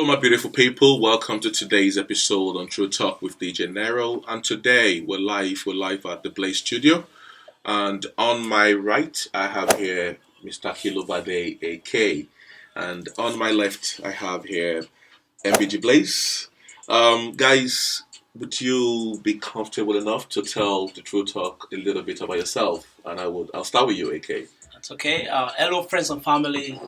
my beautiful people. Welcome to today's episode on True Talk with DJ Nero. And today we're live at the Blaze studio. And on my right, I have here Mr Kilobade, 𝐀𝐫𝐭𝐢𝐬𝐭. And on my left, I have here Mbg Blaze. Guys, would you be comfortable enough to tell the True Talk a little bit about yourself? And I'll start with you, 𝐀𝐫𝐭𝐢𝐬𝐭. That's okay. Hello, friends and family.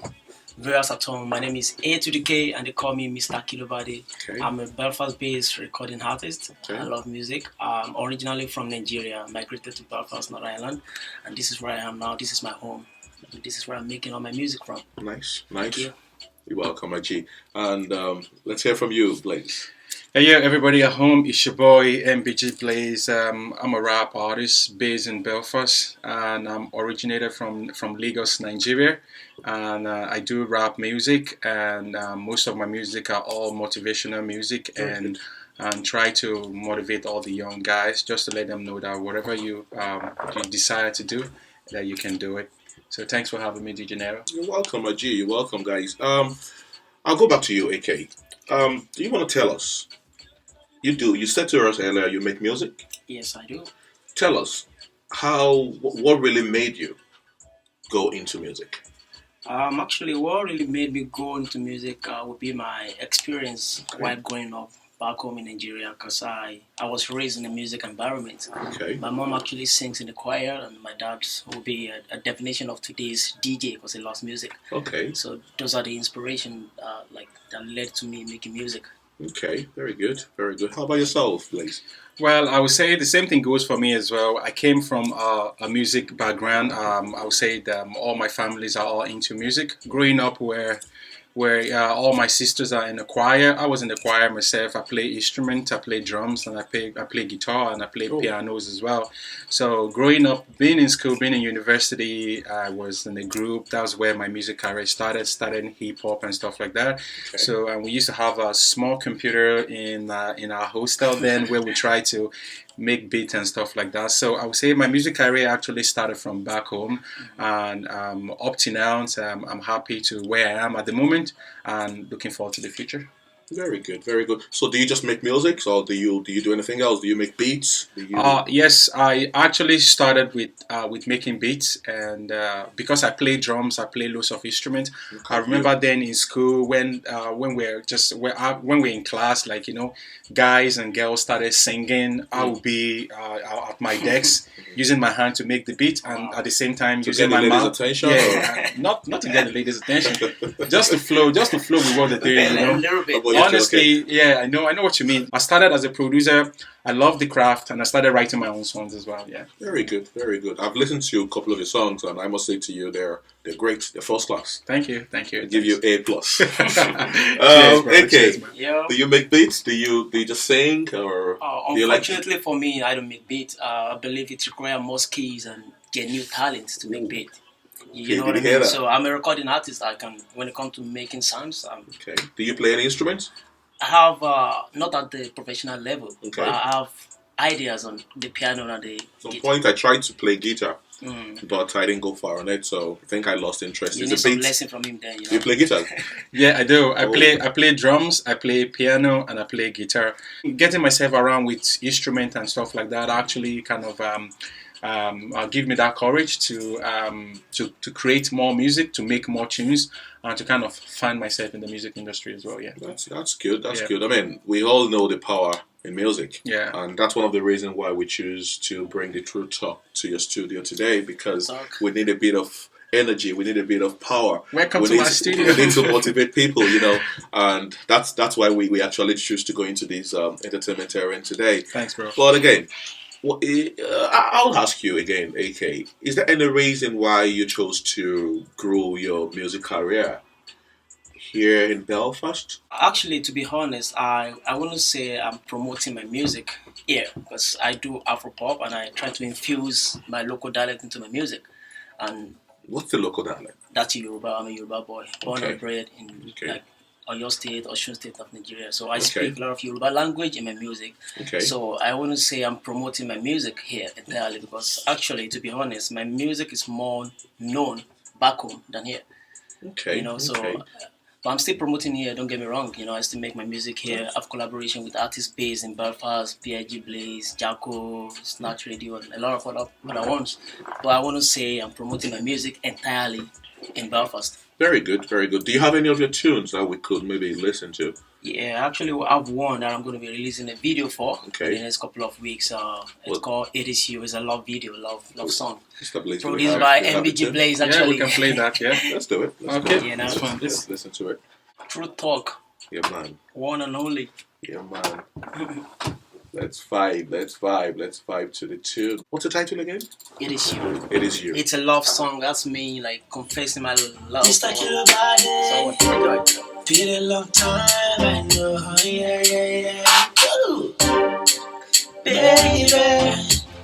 Viewers at home, my name is 𝐴 to the K and they call me Mr Kilobade. Okay. I'm a Belfast-based recording artist. Okay. I love music. I'm originally from Nigeria, migrated to Belfast, Northern Ireland, and this is where I am now. This is my home. This is where I'm making all my music from. Nice. Thank you. You're welcome, my G. And let's hear from you, Blaze. Hey, yeah, everybody at home, it's your boy Mbg Blaze. I'm a rap artist based in Belfast, and I'm originated from Lagos, Nigeria. And I do rap music, and most of my music are all motivational music, and try to motivate all the young guys just to let them know that whatever you decide to do, that you can do it. So thanks for having me, DJ Nero. You're welcome, my G. You're welcome, guys. I'll go back to you, 𝐀𝐫𝐭𝐢𝐬𝐭. Do you want to tell us? You said to us earlier you make music. Yes, I do. Tell us what really made you go into music? Actually, what really made me go into music would be my experience while growing up back home in Nigeria, because I was raised in a music environment. Okay. My mom actually sings in the choir, and my dad will be a definition of today's DJ because he loves music. Okay. So those are the inspiration that led to me making music. Okay, very good, very good. How about yourself, Blaze? Well, I would say the same thing goes for me as well. I came from a music background. I would say that all my families are all into music. Growing up where all my sisters are in the choir, I was in the choir myself. I play instruments, I play drums, and I play guitar, and I play pianos as well. So growing up, being in school, being in university, I was in a group. That was where my music career started hip hop and stuff like that. Okay. So we used to have a small computer in our hostel then, where we tried to make beats and stuff like that. So I would say my music career actually started from back home, and up to now, I'm happy to where I am at the moment and looking forward to the future. Very good, very good. So do you just make music, or do you do anything else? Do you make beats? Yes, I actually started with making beats, and because I play drums, I play lots of instruments. Okay, I remember then in school when we're in class, like, you know, guys and girls started singing. I would be at my desk using my hand to make the beat, and at the same time using my mouth. Attention, yeah, not to get the ladies' attention, just to flow with what they're doing, you know. A little bit. Honestly, yeah, I know what you mean. I started as a producer. I love the craft, and I started writing my own songs as well. Yeah. Very good, very good. I've listened to a couple of your songs, and I must say to you, they're great. They're first class. Thank you. I give you A+. Cheers, okay. Yeah. Do you make beats? Do you just sing, or do you like? Unfortunately for me, I don't make beats. I believe it requires more skills and get new talents to make beats. You know what I mean? So I'm a recording artist. When it comes to making sounds. Okay. Do you play any instruments? I have not at the professional level, okay, but I have ideas on the piano and the At some point I tried to play guitar, but I didn't go far on it, so I think I lost interest. You need some lesson from him then. Do you play guitar? Yeah, I do. I play drums, I play piano, and I play guitar. Getting myself around with instruments and stuff like that actually kind of give me that courage to create more music, to make more tunes, and to kind of find myself in the music industry as well. Yeah, that's good. That's good. I mean, we all know the power in music. Yeah, and that's one of the reasons why we choose to bring the True Talk to your studio today, because we need a bit of energy, we need a bit of power. Welcome to my studio. We need to motivate people, you know, and that's why we actually choose to go into this entertainment area today. Thanks, bro. But again, I'll ask you again, 𝐀𝐫𝐭𝐢𝐬𝐿, is there any reason why you chose to grow your music career here in Belfast? Actually, to be honest, I wouldn't say I'm promoting my music here, because I do Afropop and I try to infuse my local dialect into my music. And what's the local dialect? That's Yoruba. I'm a Yoruba boy, born and bred in Oyo State, Osun State of Nigeria. So I speak a lot of Yoruba language in my music. Okay. So I wouldn't say I'm promoting my music here entirely, because actually, to be honest, my music is more known back home than here. Okay. You know, so But I'm still promoting here, don't get me wrong. You know, I still make my music here. I've collaboration with artists based in Belfast, MBG Blaze, 𝐀𝐫𝐭𝐢𝐬𝐭, Snatch Radio, and a lot of other ones. But I want to say I'm promoting my music entirely in Belfast. Very good, very good. Do you have any of your tunes that we could maybe listen to? Yeah, actually, I have one that I'm going to be releasing a video for in the next couple of weeks. It's called "It Is You." It's a love video, love song. Mr. Blaze, produced by Mbg Blaze. Actually, yeah, we can play that. Yeah, let's do it. Okay, yeah, that's fun. Let's listen to it. True talk. Yeah, man. One and only. Yeah, man. Let's vibe to the tune. What's the title again? It Is You. It Is You. It's a love song. That's me, like, confessing my love. Mr Kilobade. So, been a long time, I know, yeah. Ooh. Baby,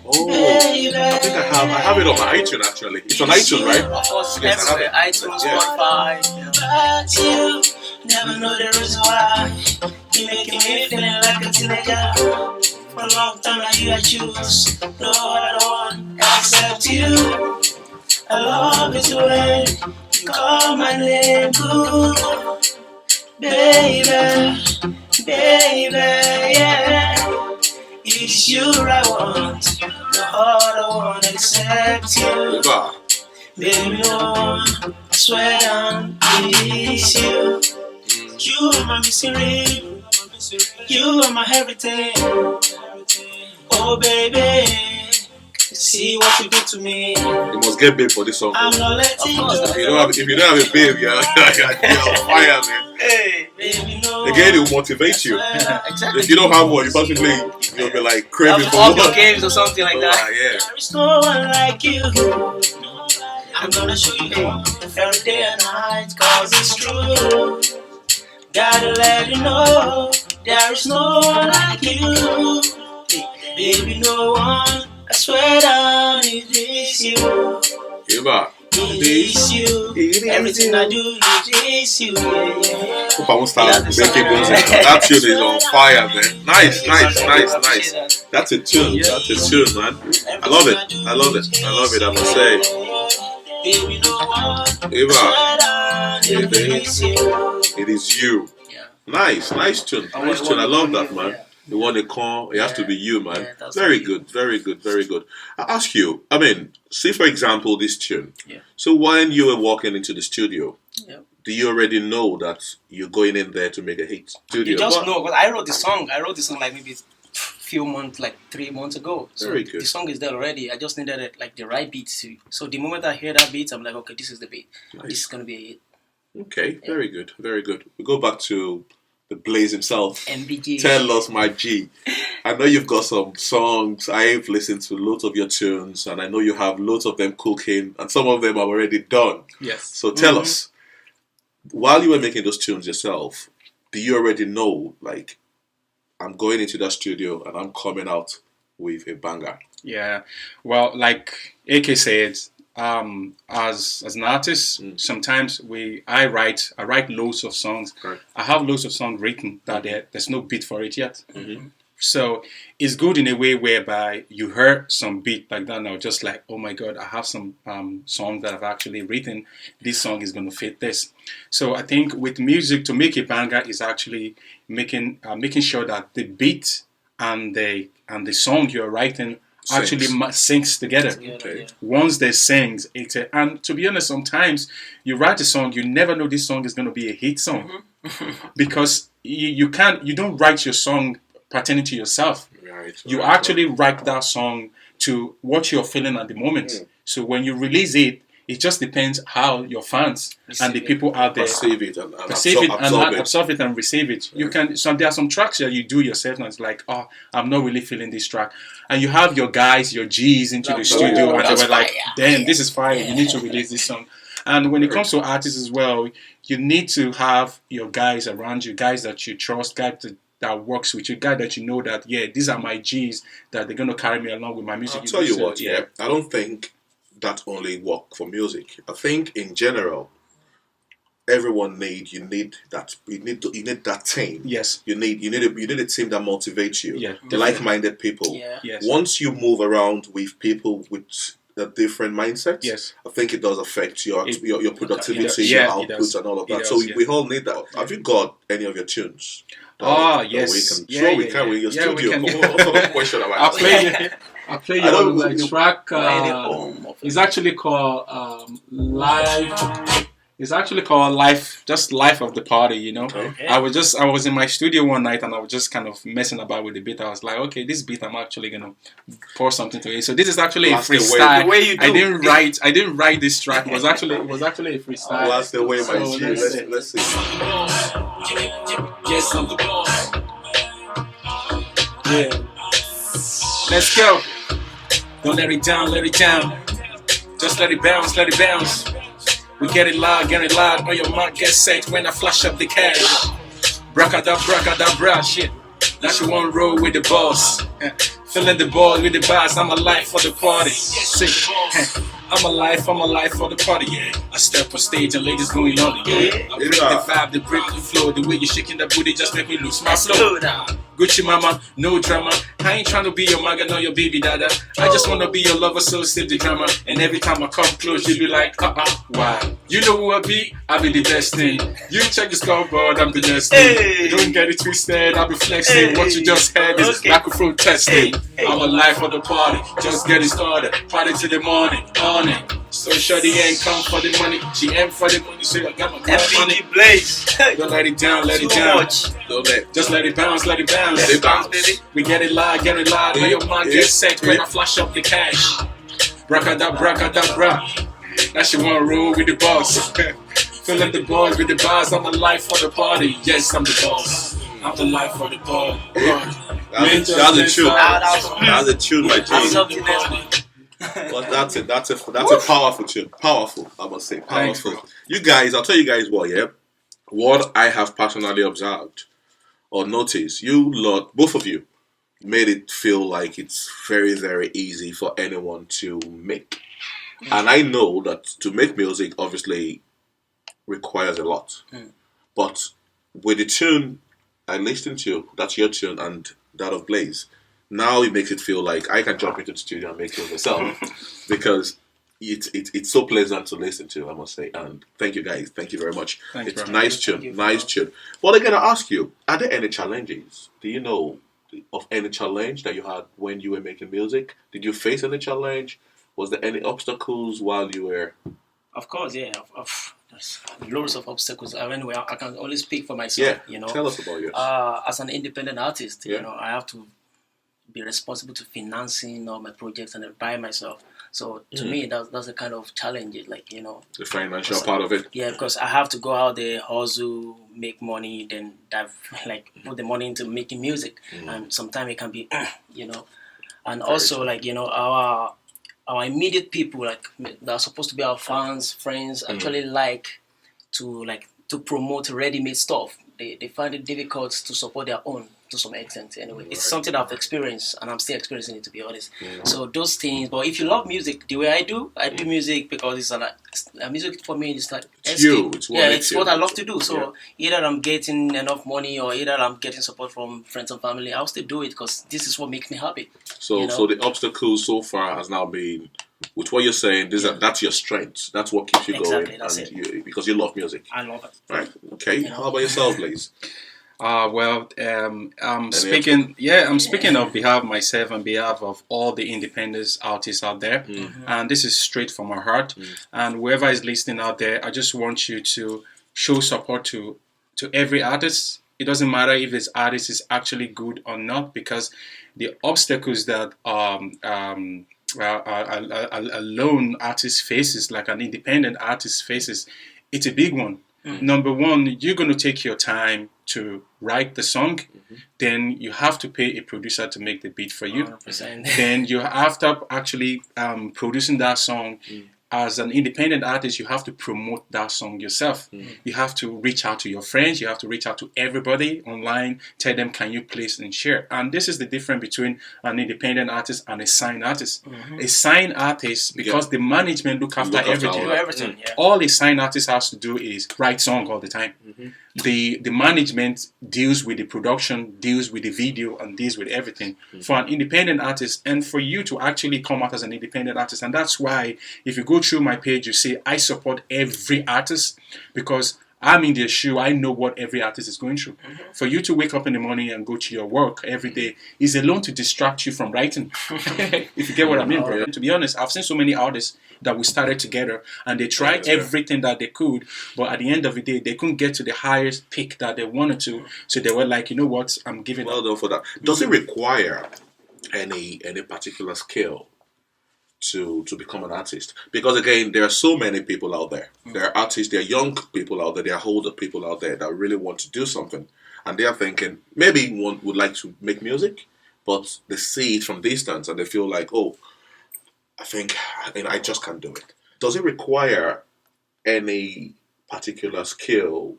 Oh, baby. I think I have it on my iTunes actually. It's on iTunes, right? of course, Yes, I have everywhere. it. iTunes, Yeah. Spotify. But you never know the reason why. You making me feeling like a teenager. For a long time now you I choose. No other one except you. I love it when you call my name, ooh. Baby, yeah. It's you I want, no other one except you. Eva. Baby, no, I swear down, it is you. You are my misery, you are my everything. Oh baby, see what you do to me. You must get babe for this song. I'm not letting go. If you don't have a babe, you're on fire, man. Hey, baby, no. Again, it will motivate you. Exactly. If you don't have one, you possibly you'll be like craving for Up one. your games or something like that. Yeah. There is no one like you. I'm gonna show you every day and night, cause it's true. Gotta let you know, there is no one like you. Baby, no one, I swear down, it is you. Eva. It is you. Everything I do, it is you. Yeah. Hope I won't start making music. That tune is on fire, man. Nice. That's a tune. That's a tune, man. I love it. I must say. Baby, no one, Eva. It is you. Yeah. Nice tune. Nice tune. I love that, man. The one they call, it has to be you, man. Yeah, that's very me. good. I ask you, I mean, see for example this tune. Yeah. So when you were walking into the studio, Yeah. do you already know that you're going in there to make a hit? Studio. You just What? know, because I wrote the song like maybe few months, like 3 months ago. So Very good. the song is there already. I just needed like the right beat. So the moment I hear that beat, I'm like, okay, this is the beat. Nice. This is gonna be a hit. Okay, very good. We go back to the Blaze himself. Mbg. Tell us, my G. I know you've got some songs. I've listened to loads of your tunes, and I know you have loads of them cooking, and some of them are already done. yes. So tell us, while you were making those tunes yourself, do you already know, like, I'm going into that studio and I'm coming out with a banger? Yeah, well, like AK said, as an artist, sometimes I write loads of songs. Right. I have loads of songs written that there's no beat for it yet. Mm-hmm. So it's good in a way whereby you heard some beat like that now, just like, oh my God, I have some songs that I've actually written. This song is going to fit this. So I think with music, to make a banger is actually making sure that the beat and the song you're writing actually syncs together. Okay. Once they sings, and to be honest, sometimes you write a song, you never know this song is going to be a hit song because you don't write your song pertaining to yourself. Right. You actually write that song to what you're feeling at the moment. So when you release it, it just depends how your fans and the people out there perceive it and absorb it and receive it. You can. So there are some tracks that you do yourself, and it's like, oh, I'm not really feeling this track, and you have your guys, your G's into the studio, and they were like, damn, this is fire. You need to release this song. And when it comes to artists as well, you need to have your guys around you, guys that you trust, guys that works with you, guys that you know that, yeah, these are my G's that they're gonna carry me along with my music. I'll tell you what, yeah, I don't think that only work for music. I think in general, everyone you need that team. Yes. You need a team that motivates you. Yeah. Like-minded people. Yeah. Yes. Once you move around with people with a different mindset. Yes. I think it does affect your productivity, yeah, your it output, does. and all of It that. does, So yeah. we all need that. Have you got any of your tunes? Yes. We can. We can. We're in your studio. We can. What sort of question am I I'll asking? play your like track. It's actually called Live. It's actually called Life of the Party, you know. Okay. I was in my studio one night and I was just kind of messing about with the beat. I was like, okay, this beat I'm actually gonna pour something to it. So this is actually a freestyle. The way you do. I didn't write this track. It was actually a freestyle. That's the way, my G. Let's see. Yes, I'm the boss. Yeah. Let's go. Don't let it down, let it down. Just let it bounce, let it bounce. We get it loud, on your mark, get set when I flash up the cash. Bracadabra, shit. Now she won't roll with the boss. Filling the ball with the bars, I'm alive for the party. Sick. I'm alive for the party, yeah. I step on stage and ladies going on it, yeah. I bring the vibe, the break the flow. The way you shaking that booty just make me lose my flow. Gucci mama, no drama. I ain't trying to be your maga, nor your baby dada. I just wanna be your lover, so save the drama. And every time I come close, you be like, why? You know who I be the best thing. You check the scoreboard, I'm the best thing. Hey. Don't get it twisted, I'll be flexing. Hey. What you just heard is microphone testing. I'm alive for the party, just getting started. Party till the morning, on it. So shorty ain't come for the money, she ain't for the money, so I got my money. Mbg Blaze. Don't let it down, let it down. Just let it bounce, let it bounce. Let it bounce. We get it live, When your mind gets set, when I flash up the cash. Bracadabra. Now she wanna roll with the boss. Filling the boys with the bars, I'm the life for the party. Yes, I'm the boss. I'm the life for the party. That's a tune. That's a tune, my I G. love you, man. Well, that's it. That's a powerful tune. Powerful, I must say. Powerful. Thanks, You guys, I'll tell you guys what, yeah? What I have personally observed or noticed, you lot, both of you, made it feel like it's very, very easy for anyone to make. And I know that to make music obviously requires a lot. But with the tune I listened to, that's your tune and that of Blaze, now it makes it feel like I can jump into the studio and make it myself because it's so pleasant to listen to, I must say. And thank you guys, thank you very much. Thanks, it's bro. nice tune, nice tune. Well, I'm gonna ask you, are there any challenges? Do you know of any challenge that you had when you were making music? Did you face any challenge? Was there any obstacles while you were? Of course, yeah. There's loads of obstacles. Anyway, I can only speak for myself. Yeah, you know. tell us about yours. As an independent artist, Yeah. you know, I have to be responsible to financing all my projects and by myself. So to me, that's the kind of challenge. Like, you know, The financial part of it. yeah, because I have to go out there, hustle, make money, then put the money into making music, and sometimes it can be, you know, and also like, you know, our immediate people, like that are supposed to be our fans, friends, actually like to promote ready-made stuff. They find it difficult to support their own to some extent. Anyway, it's something I've experienced, and I'm still experiencing it, to be honest. So those things. But if you love music the way I do music because it's music for me is like It's escape. you. It's what It's what I love to do. So either I'm getting enough money or either I'm getting support from friends and family, I'll still do it because this is what makes me happy. So, you know? so the obstacles so far has now been, with what you're saying, that's your strength. That's what keeps you Exactly, going, that's and it. because you love music, I love it. right? Okay. You know? How about yourself, Blaze? I'm speaking. Yeah, I'm speaking on behalf of myself and behalf of all the independent artists out there, and this is straight from my heart. And whoever is listening out there, I just want you to show support to every artist. It doesn't matter if this artist is actually good or not, because the obstacles that a lone artist faces, like an independent artist faces, it's a big one. Number one, you're going to take your time to write the song. Then you have to pay a producer to make the beat for you. 100%. Then you after actually producing that song, as an independent artist, you have to promote that song yourself. You have to reach out to your friends. You have to reach out to everybody online. Tell them, can you please and share? And this is the difference between an independent artist and a signed artist. A signed artist, because the management look after everything. All a signed artist has to do is write song all the time. The management deals with the production, deals with the video, and deals with everything. For an independent artist, and for you to actually come out as an independent artist, and that's why if you go through my page, you see I support every artist, because I'm in their shoe. I know what every artist is going through. For you to wake up in the morning and go to your work every day is alone to distract you from writing. If you get what I mean, bro. To be honest, I've seen so many artists that we started together and they tried everything that they could, but at the end of the day, they couldn't get to the highest peak that they wanted to. So they were like, you know what, I'm giving well done for that. Does it require any particular skill to become an artist? Because again, there are so many people out there. There are artists, there are young people out there, there are older people out there that really want to do something, and they are thinking maybe one would like to make music, but they see it from distance and they feel like, oh, I think I just can't do it. Does it require any particular skill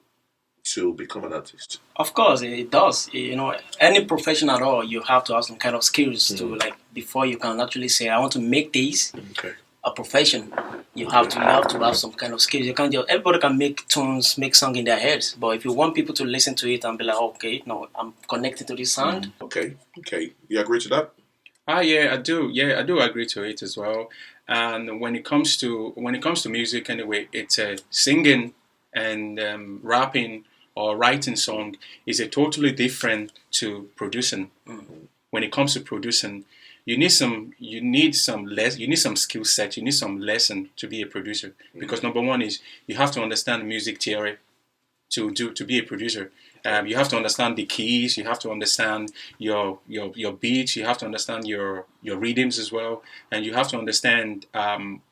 to become an artist? Of course, it does. You know, any profession at all, you have to have some kind of skills to, like, before you can actually say, I want to make this a profession. You have to have some kind of skills. You can't just, everybody can make tunes, make song in their heads, but if you want people to listen to it and be like, okay, no, I'm connected to this sound. Okay. You agree to that? Yeah, I do. Yeah, I do agree to it as well. And when it comes to music, anyway, it's singing and rapping or writing song is a totally different to producing. When it comes to producing, you need some skill set, you need some lesson to be a producer. Because number one is you have to understand music theory to be a producer. You have to understand the keys. You have to understand your beats. You have to understand your rhythms as well, and you have to understand.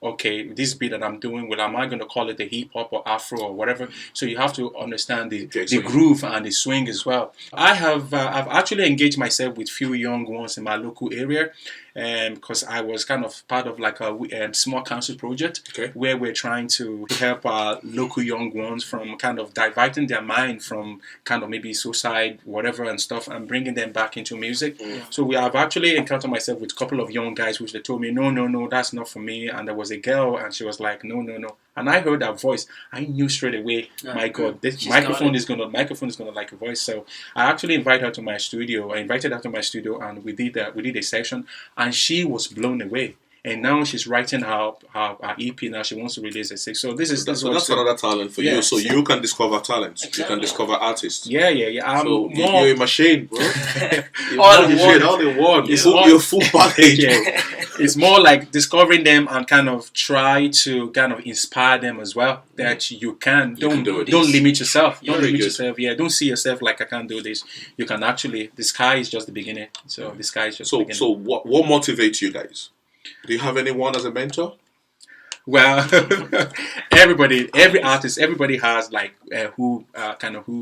Okay, this beat that I'm doing, well, am I going to call it a hip hop or Afro or whatever? So you have to understand the groove and the swing as well. I've actually engaged myself with few young ones in my local area, because I was kind of part of like a small council project where we're trying to help our local young ones from kind of diverting their mind from kind of maybe suicide, whatever and stuff, and bringing them back into music. So I've actually encountered myself with a couple of young guys which they told me, no, that's not for me. And there was a girl and she was like, no. And I heard that voice. I knew straight away, my God, this microphone is gonna like a voice. So I actually invited her to my studio. And we did a session, and she was blown away. And now she's writing her EP. Now she wants to release a six. So that's another talent for you. So you can discover talents. Exactly. You can discover artists. Yeah. So you're a machine, bro. all in one. You're full package. It's more like discovering them and kind of try to kind of inspire them as well. That you can. Don't limit yourself. Don't limit yourself. Yeah. Don't see yourself like I can't do this. You can actually. The sky is just the beginning. So the sky is just the beginning. So what motivates you guys? Do you have anyone as a mentor? Well, every artist, everybody has like who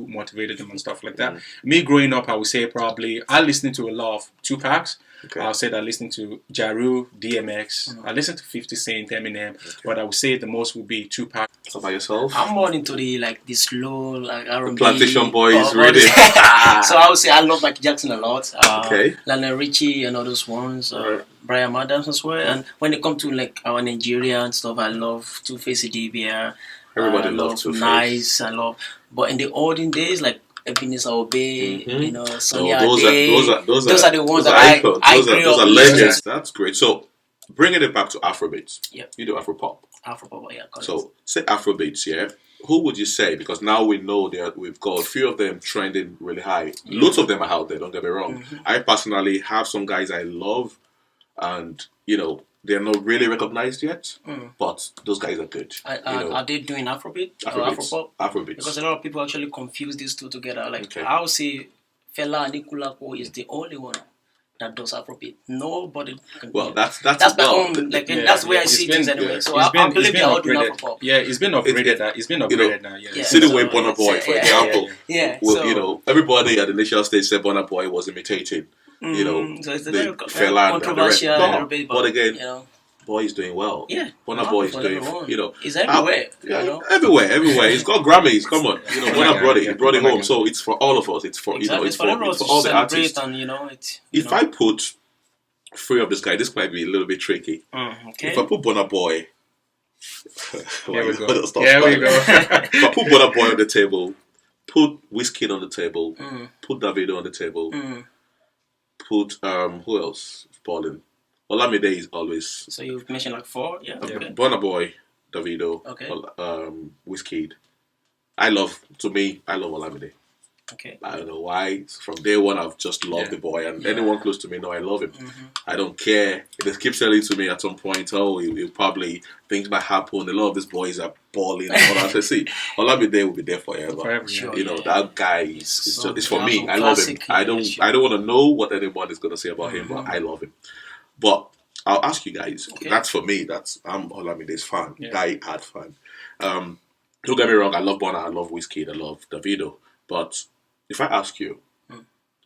motivated them and stuff like that. Me growing up, I would say probably I listened to a lot of Tupacs. I'll say that I listened to Ja Rule, DMX. I listened to 50 Cent, Eminem, but I would say the most would be Tupac. How about yourself? I'm more into the slow R&B. Plantation Boys, really. So I would say I love Michael Jackson a lot. Lionel Richie and all those ones. Brian Adams as well. And when it comes to like our Nigerian stuff, I love Two-Face Idibia. Everybody loves Two-Face. Nice, I love. But in the olden days, like Ebenezer Obey, Sonny those are the ones that I grew up. Those are legends. That's great. So, bringing it back to Afrobeats. Yeah. You do Afropop. Afropop, yeah. So, say Afrobeats, yeah. Who would you say? Because now we know that we've got a few of them trending really high. Lots of them are out there, don't get me wrong. I personally have some guys I love, and, they're not really recognized yet, but those guys are good. Are they doing Afrobeat or Afropop? Afrobeats. Because a lot of people actually confuse these two together. Like, I would say Fela Anikulapo is the only one that does Afrobeat. Nobody can. Well, that's my own. That's where I see things anyway. So I believe they're all doing Afropop. Yeah, it's been upgraded. It's been upgraded now. Yeah. See the way Burna Boy, for example. Yeah. Well, everybody at the initial stage said Burna Boy was imitating. So it's a very controversial. controversial. But again, boy is doing well. Yeah, Burna Boy is doing, you know. It's everywhere. Yeah, you know? everywhere. He's got Grammys. Come on, you know, Burna brought it. He brought it home. God. So it's for all of us. It's for Exactly. it's for all the artists. And you know, it. If I put three of this guy, this might be a little bit tricky. Okay. If I put Burna Boy, Here we go. If Here I put Burna Boy on the table, put Wizkid on the table, put Davido on the table, put who else? Balling. Olamide is always. So you've mentioned like 4, yeah. Okay. Burna Boy, Davido, Okay. Wizkid. I love Olamide. Okay. I don't know why. From day one, I've just loved the boy, and anyone close to me know I love him. I don't care. They keep telling to me at some point, "Oh, you probably things might happen. A lot of these boys are balling." And all that. I say, Olamide will be there forever. Sure, You know that guy is it's for me. I love him. classic, I don't want to know what anyone is going to say about him, but I love him. But I'll ask you guys. Okay. That's for me. I'm Olamide's fan. Yeah. Die hard fan. Don't get me wrong. I love Burna. I love Wizkid. I love Davido. But if I ask you,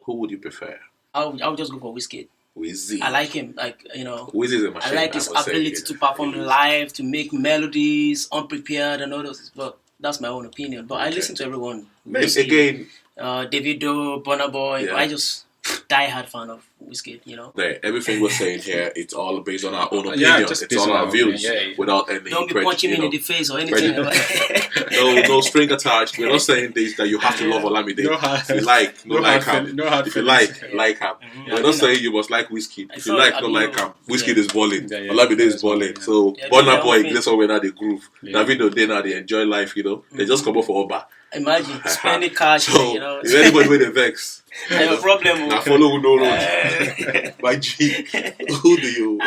who would you prefer? I'll just go for Wizkid. Wizzy. I like him, like, you know. Wizzy is a machine. I like his must say. ability to perform live, to make melodies unprepared and all those. But that's my own opinion. But I listen to everyone. Maybe Wizkid, again, Davido, Burna Boy. Yeah. I just die-hard fan of Wizkid, you know. everything we're saying here, it's all based on our own opinion. Yeah, just it's based all on our our views, opinion, yeah. without any. Don't be punching me in the face or anything. no string attached. We're not saying this that you have to love Olamide. No hard- If you like, no like hard him. feeling- no hard If you feelings. like him. We're not saying you must like Wizkid. If you like, don't like him. Wizkid is balling. Yeah, yeah. Olamide is balling. So Yeah, Burna yeah, Boy, yeah. that's where now they groove. Yeah. Davido, they enjoy life. You know, they just come up for Oba. Imagine spending cash, So you know. if anybody with a vex, I have a problem. now follow no road. My G, who do you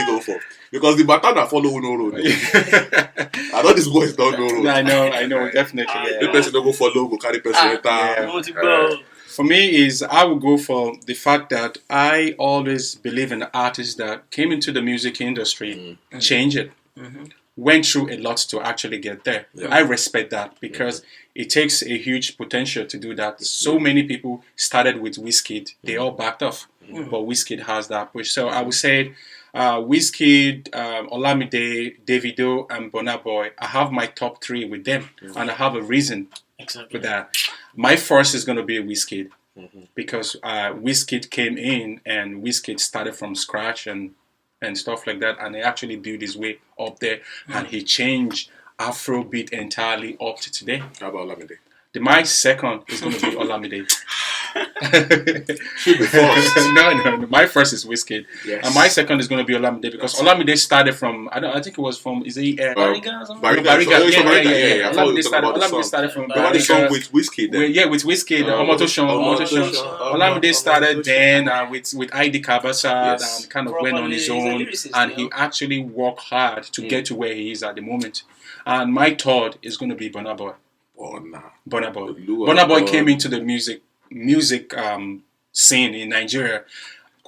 go for? Because the Batana follow no road. I know these boys don't know road. I know, definitely. The person don't go follow, go carry person enter. I want to go. For me, I would go for the fact that I always believe in artists that came into the music industry, change it, went through a lot to actually get there. Yeah. I respect that because it takes a huge potential to do that. So many people started with Wizkid, they all backed off, but Wizkid has that push. So I would say Wizkid, Olamide, Davido, and Burna Boy. I have my top 3 with them, and I have a reason Exactly. for that. My first is going to be Wizkid because Wizkid came in and Wizkid started from scratch and stuff like that, and he actually built his way up there, and he changed Afrobeat entirely up to today. How about Olamide? My second is going to be Olamide. Should be first. No. My first is Wizkid, Yes. and my second is going to be Olamide because Olamide started from I think it was from Barriga or something? Barriga. Yeah. I thought you were Olamide talking about the Olamide song. started from What the song Barriga. with Wizkid then? With Wizkid, Omotosho. Olamide started then with 𝐸𝐫𝐿𝐴 Yes. and kind of went on his Properly, own, he's a lyricist, and you he know. actually worked hard to get to where he is at the moment. And my third is going to be Burna Boy. Burna Boy. Burna Boy came into the music scene in Nigeria.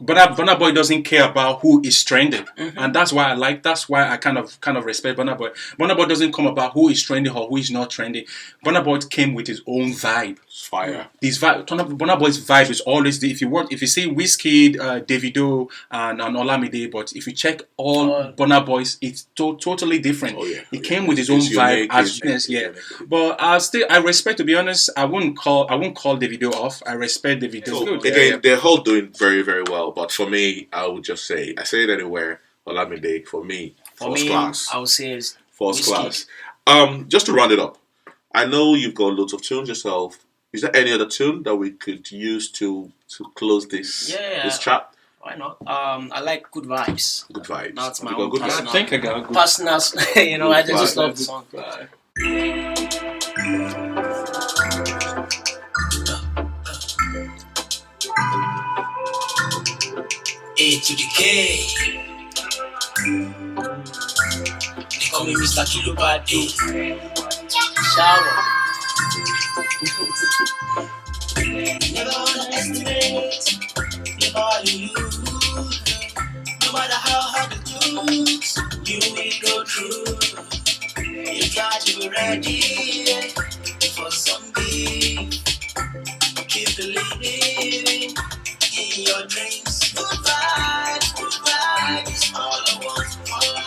But Burna Boy doesn't care about who is trending, and that's why I kind of respect Burna Boy. Burna Boy doesn't come about who is trending or who is not trending. Burna Boy came with his own vibe. Fire. This vibe, Burna Boy's vibe is always if you see Wizkid, Davido, and Olamide, but if you check all Burna Boys, it's totally different. Oh, yeah. He came with his own It's vibe unique, yeah. it's unique. But I respect, to be honest, I won't call Davido off. I respect Davido. So, again, they're all doing very, very well. But for me, I would just say, I say it anywhere, Olamide, for me, first class. I would say it's First Wizkid. class. Just to round it up, I know you've got loads of tunes yourself. Is there any other tune that we could use to close this this chat? Why not? I like Good Vibes. Good vibes. That's my You got own good I personal. vibes. think I got a good. Personal, you know, I just Good love vibes. the song. A to the K. They call me Mr Kilobade. Shower. Never underestimate, never lose. No matter how hard it looks, you will go through. You got to be ready for something. Keep believing in your dreams. Good vibes is all I want. All I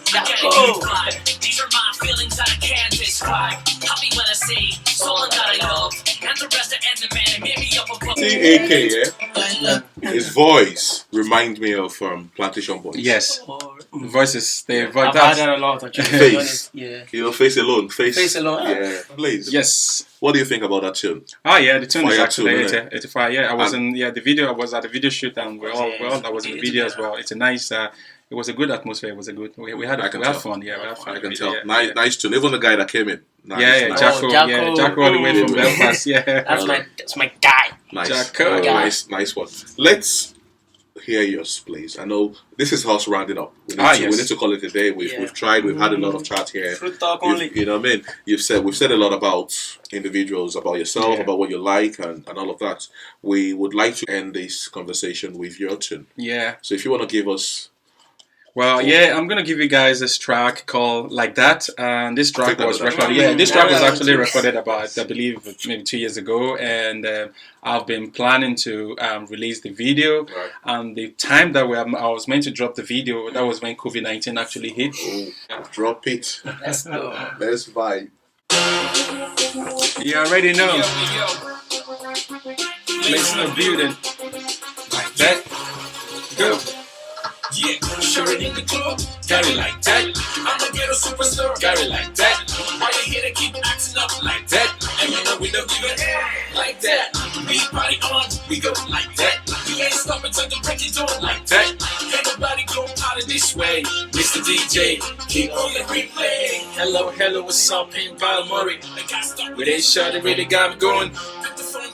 These are my feelings that I can't describe. Happy when I say someone that I love, and the rest of the man made me up above. See AK, yeah? His voice reminds me of Plantation Boys. Yes. Voices. They I've had that a lot actually. Face. Yeah. You know, face alone. Face alone. Yeah. Blaze. Yes. What do you think about that tune? Ah, yeah, the tune is Fire actually tune, it's a fire. Yeah, I was in the video. I was at the video shoot, and I was in the video as well. It's a nice. It was a good atmosphere. It was a good. We had fun. Yeah, we had fun. I can video, tell. yeah. Nice tune. Even the guy that came in. Nice, Yeah, nice. 𝐬𝐫𝐭𝐢𝐬𝐭 all the way from Belfast. Yeah, That's my guy. Nice. 𝐬𝐫𝐭. Nice one. Let's hear yours, please. I know this is us rounding up. We need to call it a day. We've tried. We've had a lot of chat here. Fruit talk only. You know what I mean? We've said a lot about individuals, about yourself, about what you like, and all of that. We would like to end this conversation with your tune. Yeah. So if you want to give us. Well, yeah, I'm gonna give you guys this track called "Like That," and this track was recorded. right. Yeah, this track was actually recorded about, I believe, maybe 2 years ago, and I've been planning to release the video. Right. And the time that I was meant to drop the video, that was when COVID-19 actually hit. Oh, drop it. Let's go. Let's vibe. You already know. Place in the building. Like that. Go. Yeah, sure it in the club, got it like that. I'm a ghetto superstar, got it like that. Why you here to keep acting up like that? And you know we don't give a like that. We party on, we go like that. You ain't stopping till the break it on like that. Ain't nobody go out of this way. Mr. DJ, keep on the replay. Hello, what's up in Balmorrie? I got stuck with that shot, it really got me going.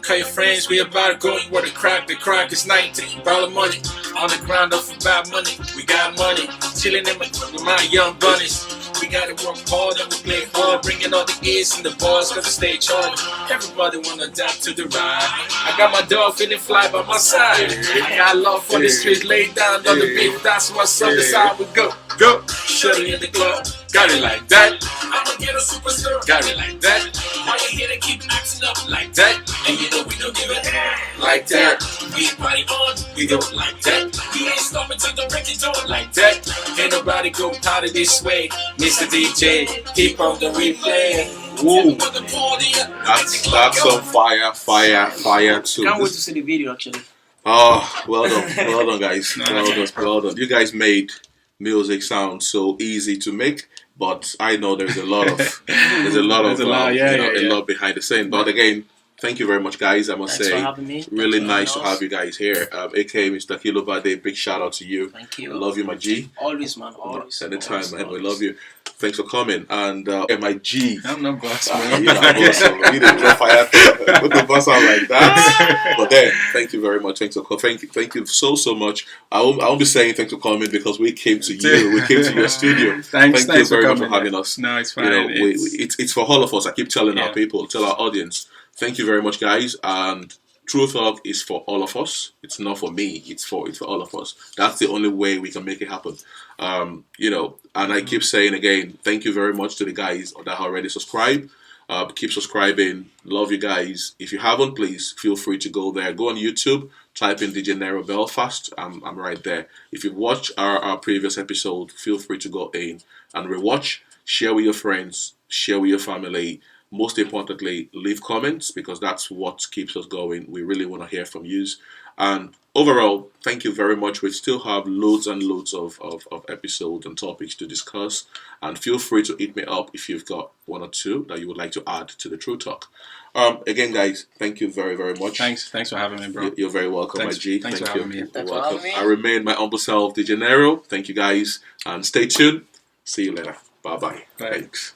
Call your friends, we about to go. Where the crack is 19. Ball of money on the ground up for bad money. We got money, chilling with my young bunnies. We gotta work hard and we play hard, bringing all the ears and the balls, cause I stay charged. Everybody wanna adapt to the ride. I got my dog feeling fly by my side. I got love for the streets, laid down on the beat. That's what's up, that's how we go. Shut it in the club, got it like that. I'ma get a superstar, got it like that. Why you here to keep acting up like that? And you know we don't give a like that. We party on, we go like that. We ain't stopping till the record on like that. Ain't nobody go out of this way. Mr. DJ, keep on the replay. Woo. That's some fire too. Can't wait to see the video actually. Oh, well done, guys. Well done. You guys made music sound so easy to make, but I know there's a lot behind the scene. But again, thank you very much, guys. I must Thanks say, for having me. really nice to have you guys here. AKA Mr Kilobade, big shout out to you. Thank you. I love you, my G. Always, man. Always. Anytime, man. We love you. Thanks for coming. And my G. I'm not boss, man. You know, awesome. We didn't drop fire. Put the bus out like that. But then, thank you very much. Thank you so much. I won't be saying thanks for coming because we came to you. We came to your studio. Thank you very much for having us. No, it's fine. You know, it's for all of us. I keep telling our people, tell our audience. Thank you very much, guys. And True Talk is for all of us. It's not for me. It's for all of us. That's the only way we can make it happen. You know, and I keep saying again, thank you very much to the guys that already subscribed. Keep subscribing. Love you guys. If you haven't, please feel free to go there. Go on YouTube. Type in DJ Nero Belfast. I'm right there. If you've watched our previous episode, feel free to go in and rewatch. Share with your friends. Share with your family. Most importantly, leave comments because that's what keeps us going. We really want to hear from you. And overall, thank you very much. We still have loads and loads of episodes and topics to discuss. And feel free to hit me up if you've got one or two that you would like to add to the True Talk. Again, guys, thank you very, very much. Thanks for having me, bro. You're very welcome, my G. Thanks Thank for you. having me. Thanks You're for welcome. having me. I remain my humble self, DJ Nero. Thank you, guys. And stay tuned. See you later. Bye-bye. Bye. Thanks.